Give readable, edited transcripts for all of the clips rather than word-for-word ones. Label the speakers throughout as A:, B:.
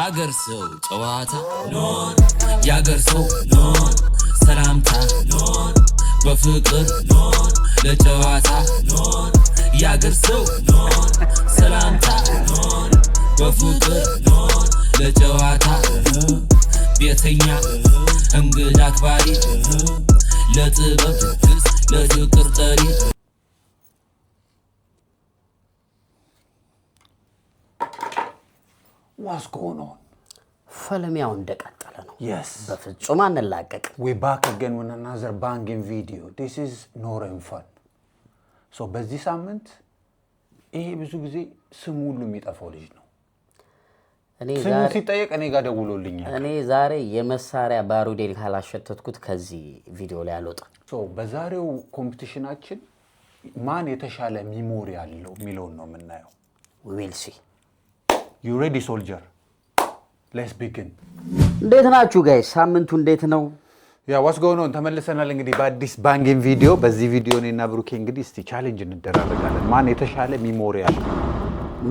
A: ያገር ሰው ጨዋታ ኖር ያገር ሰው ኖር ሰላምታ ኖር በፍቅር ኖር ለጨዋታ ኖር ያገር ሰው ኖር ሰላምታ ኖር በፍቅር ኖር ለጨዋታ ቤተኛ እንግዳ አክባሪ ለጥበብ ድግስ ለፍቅር ጠሪ
B: What's going on?
C: ፈልሚያው እንደቀጠለ ነው
B: Yes.
C: በፍጹም አንላቀቅ
B: We back again with another banging video. This is Noren Fun. So በዚህ ሳምንት ይሄ ብዙ ጊዜ ስሙ ሁሉ የሚጠፋው ልጅ ነው
C: እኔ
B: ስሙ ሲጠየቅ እኔ ጋር ደውሎልኛል
C: እኔ ዛሬ የመሳሪያ ባሩዴን ካላሸተትኩት ከዚህ ቪዲዮ ላይ አልወጣም
B: So በዛሬው ኮምፒቲሽናችን ማን የተሻለ ሚሞሪ አለው የሚለውን ነው የምናየው
C: we will see
B: You ready soldier? Let's begin.
C: እንዴት ናችሁ ጋይስ ሳምንቱ እንዴት ነው
B: Yeah, what's going on? ተመልሰናል እንግዲህ በአዲስ ባንጊንግ ቪዲዮ በዚህ ቪዲዮ እኔና ብሩኬ እንግዲህ እስቲ ቻሌንጅ እንደራረጋለን ማን የተሻለ ሚሞሪ አለው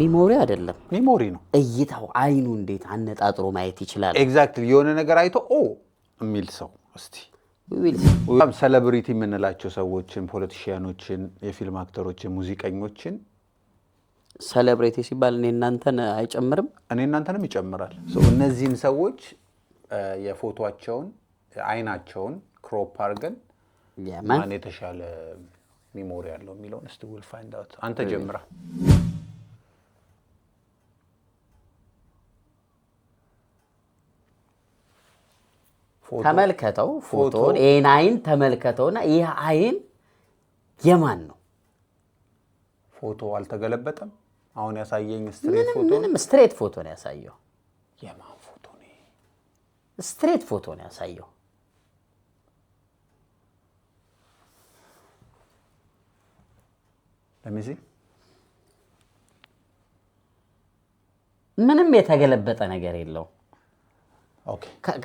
C: ሚሞሪ አይደለም
B: ሚሞሪ ነው
C: እይታው አይኑ እንዴት አነጣጥሮ ማየት ይችላል
B: ኤግዛክትሊ የሆነ ነገር አይቶ ኦ የሚል ሰው እስቲ
C: we will see
B: ሴሌብሪቲ የምንላቸው ሰዎችን ፖለቲሺያኖችን የፊልም አክተሮችን ሙዚቀኞችን
C: ሴሌብሪቲ ሲባል እኔ እናንተን አይጨምርም
B: እኔ እናንተንም ይጨምራል እነዚህን ሰዎች የፎቶአቸውን አይናቸውን ክሮፕ አድርገን ማን የተሻለ ሚሞሪ ያለው የሚለውን እስቲ we'll find out አንተ ጀምራ
C: ተመልከተው ፎቶን ይሄን አይን ተመልከተውና ይሄ አይን የማን ነው
B: ፎቶ አልተገለበጠም አሁን ያሳየኝ ስትሬት ፎቶ
C: ምንም ስትሬት ፎቶ ነው ያሳየው
B: የማን ፎቶ ነው
C: ስትሬት ፎቶ ነው ያሳየው
B: ለሚዚ
C: ምንም የተገለበጠ ነገር የለው
B: ኦኬ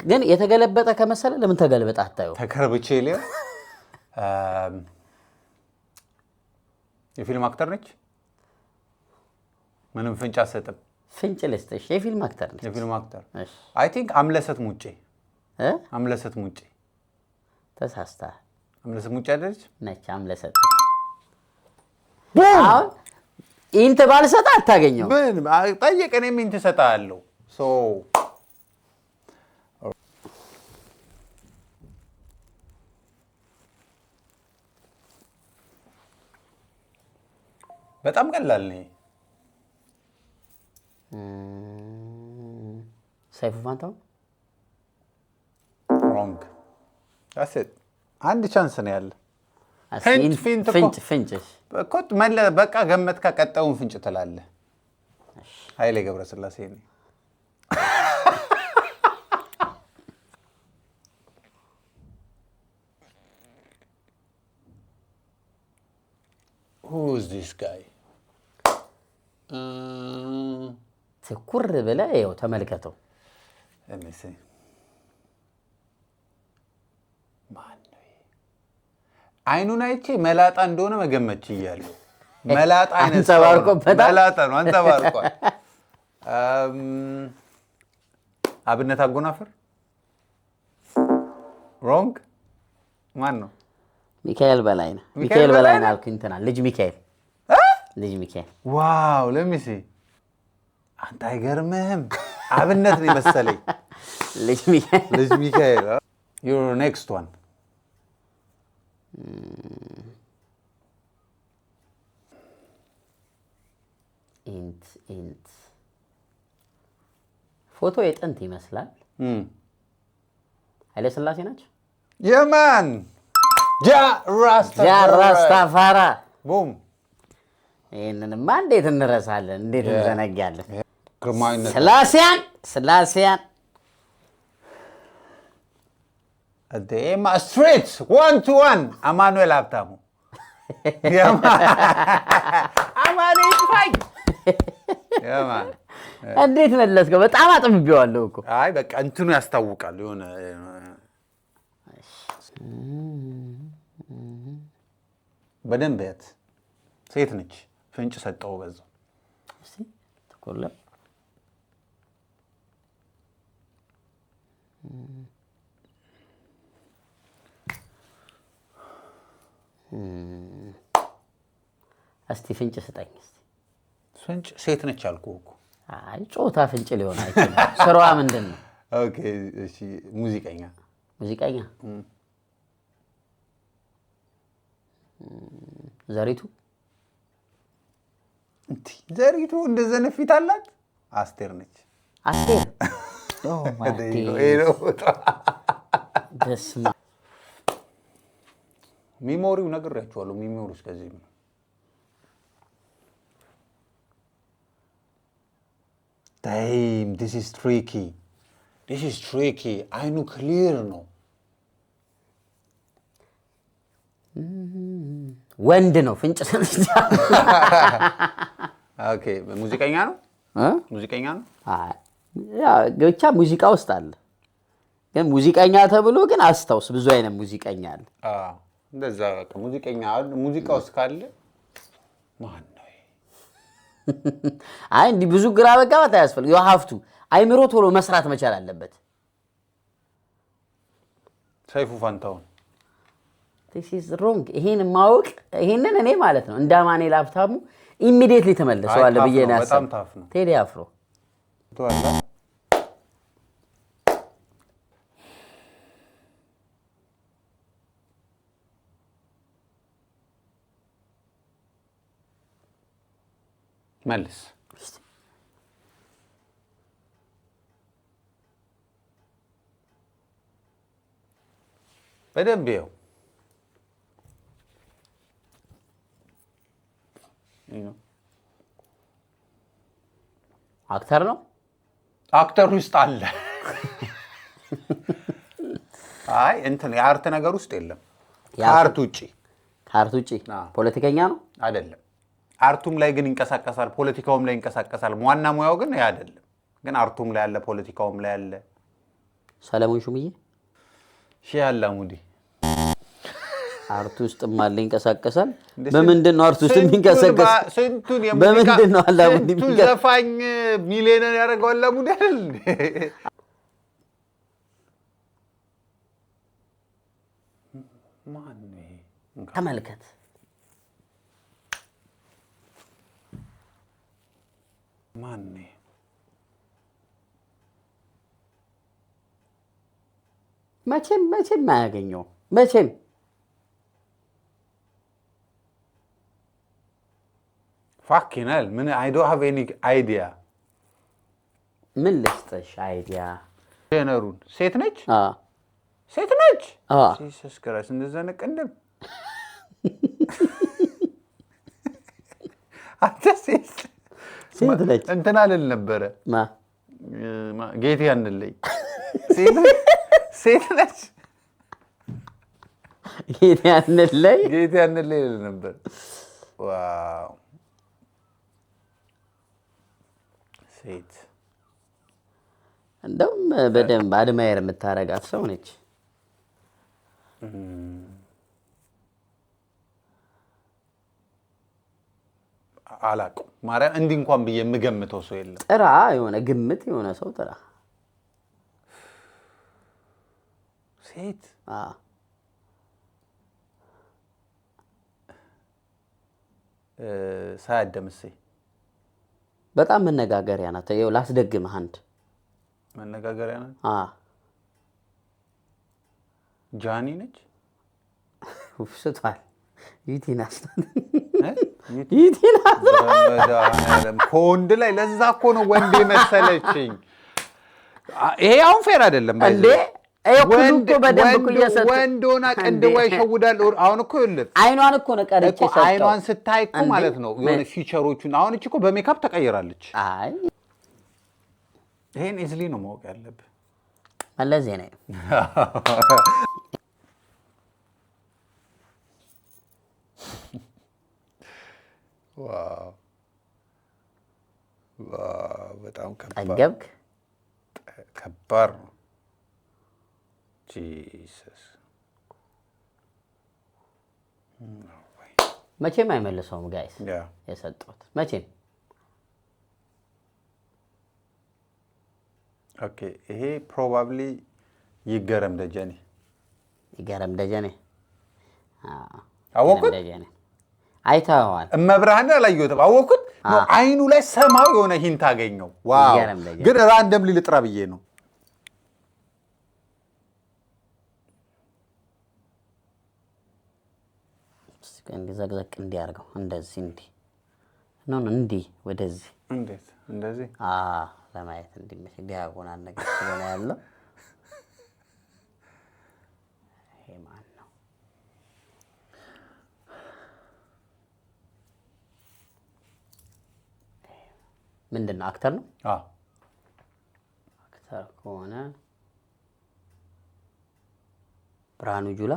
C: ግን የተገለበጠ ከመሰለ ለምን ተገለበጠ አታየው
B: ተከርብቼ ሊያ የፊልም አክተር ነች ምንም ፍንጭ አሰጥም
C: ፍንጭ ለስተሽ የፊልም አክተር ነች
B: የፊልም አክተር
C: እሺ
B: አይ ቲንክ አምለሰት ሙጬ አምለሰት ሙጬ
C: ተሳስታ
B: አምለሰት ሙጬ አይደለች
C: ነች አምለሰት አሁን ኢንት ባልሰጣ አታገኘው
B: ምን ጠየቀኝ ምን ተሰጣለው ሶ በጣም ቀላል ነው
C: ሰይፉ ፋንታው
B: wrong that's it አንድ ቻንስ ነው ያለ
C: ፍንጭ
B: ኮት ማለ በቃ ገመትካ ቀጣውን ፍንጭ ተላለ ኃይሌ ገብረስላሴ ነው Who is this guy?
C: ትኩር ብለ ይው ተመልከተው
B: Let me see. ማን ነው? አይኑን አይቼ መላጣ እንደሆነ መገመት ይያለሁ። መላጣ አይነት
C: አንጸባርቆበታል።
B: መላጣ ነው አንጸባርቋል። አብነት አጎናፍር? Wrong? ማን ነው?
C: ሚካኤል በላይነህ ሚካኤል በላይነህ አልኩ እንትና ልጅ ሚካኤል ልጅ ሚካኤል
B: ዋው let me see አንተ አይገርምህም አብነት ነው መሰለኝ
C: ልጅ
B: ሚካኤል your next one
C: ኢንት ፎቶ የጥንት ይመስላል ኃይለ ሥላሴ ናቸው
B: የማን
C: ራስታፋራ
B: ቦም
C: ይሄንንማ እንዴት እንረሳለን እንዴት እንዘነጋለን
B: ግርማዊነት
C: ስላሴያን
B: አደማ ስትሬት 1 to 1 አማኑኤል ሀብታሙ አማኑኤል ይፋይ የማን
C: እንዴት መለስከው በጣም አጥብቤዋለሁ እኮ
B: አይ በቃ እንትኑ ያስታውቃል የሆነ በደንብ ያት ሴት ነች ፍንጭ ሰጠው በዛው
C: እሺ ተቆለ እስቲ ፍንጭ ስጠኝ እስቲ።
B: ፍንጭ ሴት ነች አልኩህ እኮ።
C: አይ ጾታ ፍንጭ ሊሆን አይችልም። ስራዋ ምንድን ነው?
B: ኦኬ እሺ ሙዚቀኛ
C: ዘሪቱ
B: ዘሪቱ እንደዚህ ነፊት አላት። አስቴር ነች።
C: አስቴር ደስማ
B: ሚሞሪው ነግሬያቸዋለሁ። ሚሞሪው እስከዚህ ነው። ታይም this is tricky አይኑ ክሊር ነው።
C: ወንድ ነው ፍንጭ ሰጥቻ።
B: ኦኬ ሙዚቀኛ ነው። ሙዚቀኛ ነው።
C: ያ ብቻ ሙዚቃ ውስጥ አለ። ግን ሙዚቀኛ ተብሎ ግን አስታውስ ብዙ አይነት ሙዚቀኛ አለ።
B: እንደዛ ሙዚቀኛ ሙዚቃ ውስጥ ካለ ማን ነው?
C: አይ እንዲህ ብዙ ግራ መጋባት አያስፈልግ። you have to አይምሮ ቶሎ መስራት መቻል አለበት።
B: ሰይፉ ፋንታውን
C: this is wrong። ይሄን ማወቅ ይሄንን እኔ ማለት ነው እንዳማኔ ላፍታሙ ኢሚዲየትሊ ተመለሰዋል ብዬ ነው ያሰብኩት።
B: በጣም ታፍ ነው።
C: ቴዲ አፍሮ
B: ተዋላ መልስ በደንብ ይኸው
C: አክተር ነው።
B: አክተር ውስጥ አለ። አይ እንትን የአርት ነገር ውስጥ የለም። ከአርት ውጪ
C: ፖለቲከኛ ነው
B: አይደለም። አርቱም ላይ ግን ይንቀሳቀሳል፣ ፖለቲካውም ላይ ይንቀሳቀሳል። ዋና ሙያው ግን ያ አይደለም። ግን አርቱም ላይ አለ፣ ፖለቲካውም ላይ አለ።
C: ሰለሞን ሹምዬ
B: ሺህ አላሙዲ
C: አርቱ ውስጥ ማለ ይንቀሳቀሳል። በምንድን ነው አርቱ ውስጥ የሚንቀሳቀስ?
B: ስንቱን
C: በምንድን ነው አላሙዲ
B: የሚንቀሳቀስ? ዘፋኝ ሚሊዮነር ያደርገው አላሙዲ አይደል? ማን ነው?
C: ተመልከት።
B: ማን ነው?
C: መቼም አያገኘው መቼም
B: fucking hell ምን I don't have any idea
C: ምን ልስጥሽ አይዲያ
B: ጀነሩን ሴት ነች
C: አዎ
B: ኢየሱስ ክርስቶስ እንደዛ ነቀንደም አትሴት
C: ነች
B: እንትን አለል ነበረ ጌቴ አንለይ ሴት ነች
C: ጌቴ
B: አንለይ ነበር ዋው ሴት
C: እንደውም በደንብ አድማየር የምታረጋት ሰው ነች።
B: አላውቅም ማርያም እንዲህ እንኳን ብዬ የምገምተው ሰው የለም።
C: ጥራ የሆነ ግምት የሆነ ሰው ጥራ።
B: ሴት ሳያደምሴ
C: በጣም መነጋገሪያ ናት። ይኸው ላስደግምህ አንድ
B: መነጋገሪያ ናት። ጃኒ ነች።
C: ውፍስቷል ዩቲናስ
B: ከወንድ ላይ ለዛ እኮ ነው ወንድ መሰለችኝ። ይሄ አሁን ፌር አይደለም
C: እንዴ? ወንድ
B: ሆና ቅንድቧ ይሸውዳል። አሁን እኮ ይኸውልህ
C: አይኗን እኮ ነው ቀርጬ ሰጠው።
B: አይኗን ስታይ እኮ ማለት ነው የሆነ ፊቸሮቹን አሁን እቺ እኮ በሜካፕ ተቀይራለች።
C: አይ
B: ይሄን ኢዝሊ ነው ማወቅ ያለብህ።
C: መለስ ዜናዊ
B: ዋው በጣም
C: ጠገብክ።
B: ከባድ ነው። ጂሰስ
C: መቼም አይመልሰውም ጋይስ የሰጠሁት መቼም።
B: ኦኬ ይሄ ፕሮባብሊ ይገረም ደጀኔ
C: አወኩት። አይተኸዋል?
B: እመብርሃን አላየሁትም። አወኩት ነው አይኑ ላይ ሰማው የሆነ ሂንት አገኘው። ዋው! ግን ራንደም ልጥራ ብዬ ነው።
C: ዘቅዘቅ እንዲያርገው እንደዚህ እንዲህ ወደዚህ
B: እንዴት እንደዚህ
C: ለማየት እንዲመች ዲያጎናል ነገር ስለሆነ ያለው ይሄ ማን ነው? ምንድን ነው? አክተር ነው? አክተር ከሆነ ብርሃኑ ጁላ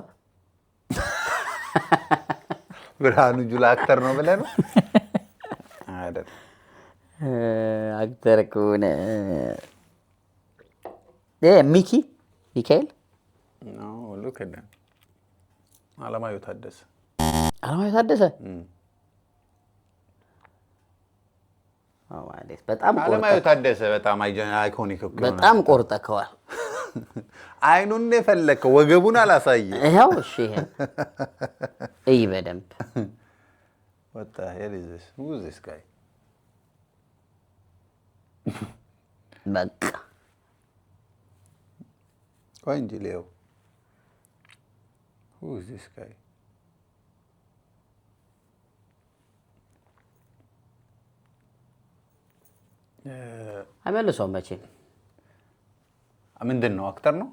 B: ብርሃኑ ጁላ አክተር ነው ብለህ ነው? አይደል?
C: አክተር ከሆነ ሚካኤል
B: ሉክ አለማየሁ ታደሰ
C: በጣም
B: አለማየሁ ታደሰ በጣም አይኮኒክ እኮ
C: በጣም ቆርጠከዋል።
B: አይኑን የፈለከው ወገቡን አላሳየ።
C: ይኸው እሺ፣ ይሄ እይ በደንብ
B: what the hell is this? Who is this guy?
C: በቃ
B: ቆይ እንጂ ሌው who is this guy?
C: አይመልሰውም መቼም።
B: ምንድን ነው? አክተር ነው?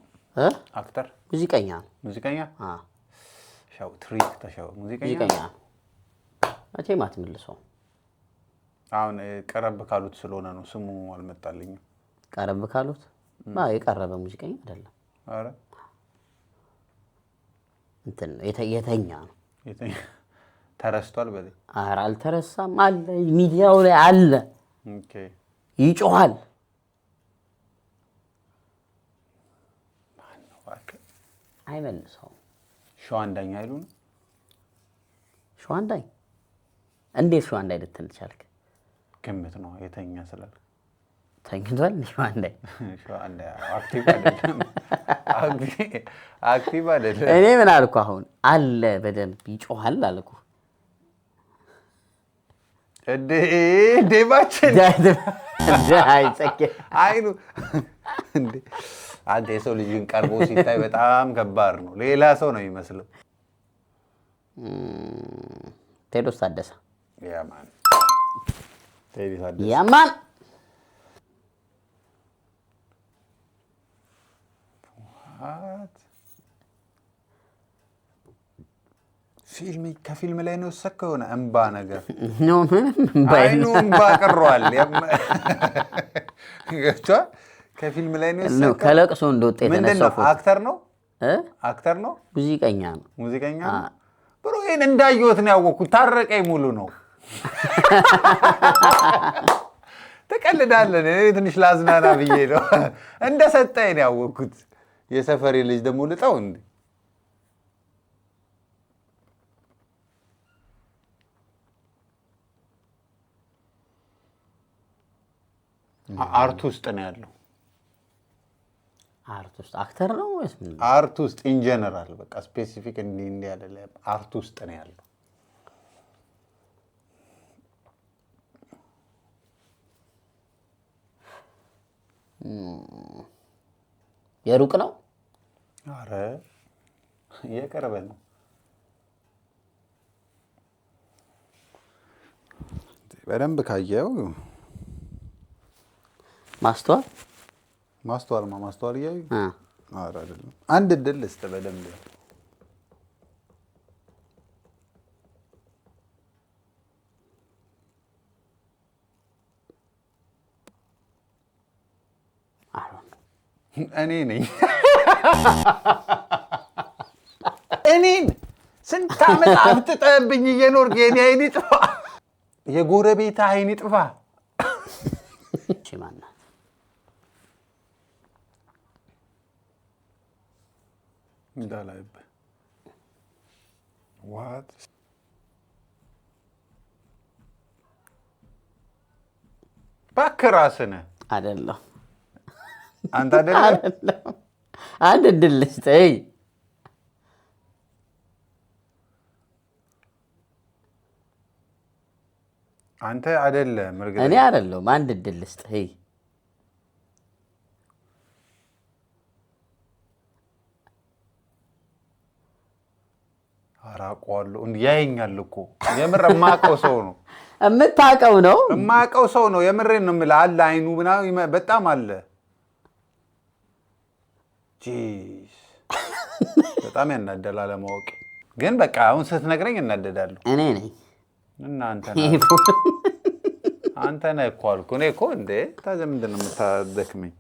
B: አክተር
C: ሙዚቀኛ ነው።
B: ሙዚቀኛ ሻው ትሪክ ተሻው ሙዚቀኛ
C: መቼም አትመልሰውም።
B: አሁን ቀረብ ካሉት ስለሆነ ነው ስሙ አልመጣልኝም።
C: ቀረብ ካሉት የቀረበ ሙዚቀኛ አይደለም።
B: አረ
C: እንትን የተኛ ነው።
B: ተረስቷል በለኝ።
C: ኧረ አልተረሳም፣ አለ ሚዲያው ላይ አለ።
B: ኦኬ
C: ይጮሃል። አይመልሰውም።
B: ሸዋንዳኝ አይሉ ነው።
C: ሸዋንዳኝ እንዴት ሸዋንዳኝ ልትል ቻልክ?
B: ግምት ነው የተኛ ስላልክ
C: ተኝቷል። ሸዋንዳኝ
B: አክቲቭ አይደለም። አክቲቭ አይደለም።
C: እኔ ምን አልኩ? አሁን አለ በደንብ ይጮሃል አልኩ።
B: ዴባችን አይኑ እንዴ! አንተ የሰው ልጅን ቀርቦ ሲታይ በጣም ከባድ ነው። ሌላ ሰው ነው የሚመስለው።
C: ቴዎድሮስ ታደሰ
B: ያማን ከፊልም ላይ ነው የወሰድከው የሆነ እምባ ነገር አይኑ እምባ ቀሯል። ገብቶሃል? ከፊልም ላይ ነው የወሰድከው።
C: ከለቅሶ እንደወጣ የተነሳው ፎቶ።
B: አክተር ነው? አክተር ነው?
C: ሙዚቀኛ ነው።
B: ሙዚቀኛ ነው? ብሮ ይሄን እንዳየሁት ነው ያወቅኩት። ታረቀኝ ሙሉ ነው። ተቀልዳለን። እኔ ትንሽ ላዝናና ብዬ ነው እንደሰጠኝ ነው ያወቅኩት። የሰፈሬ ልጅ ደግሞ ልጣው እንዴ! አርት ውስጥ ነው ያለው።
C: አርት ውስጥ አክተር ነው ወይስ ምን?
B: አርት ውስጥ ኢን ጀነራል በቃ ስፔሲፊክ እንዲህ አይደለም። አርት ውስጥ ነው ያለው።
C: የሩቅ ነው?
B: አረ የቀረበ ነው። በደንብ ካየው ማስተዋል እያዩ ኧረ አይደለም። አንድ እድል እስተ በደንብ እኔ ነኝ። እኔን ስንት ዓመት አፍጥጠህብኝ እየኖርክ የኔ አይን ይጥፋ፣ የጎረቤት አይን ይጥፋ።
C: ማናት?
B: እንዳላይብህ ዋት እባክህ ራስህ ነህ
C: አይደለም።
B: አንተ አይደለም።
C: አንድ እድል ልስጥህ።
B: አንተ አይደለም እርግጠኛ
C: እኔ አይደለም አንድ እድል ልስጥ ሄይ
B: አራቋሉ ያየኛል እኮ የምር ማቀው ሰው ነው
C: የምታውቀው ነው
B: ማቀው ሰው ነው የምሬን ነው የምልህ አለ አይኑ ምናምን በጣም አለ ጂስ በጣም ያናደላ ለማወቅ ግን በቃ አሁን ስትነግረኝ እናደዳለሁ
C: እኔ ነኝ
B: እና አንተ ነህ እኮ አልኩ እኔ እኮ እንዴ ታዲያ ምንድን ነው የምታደክመኝ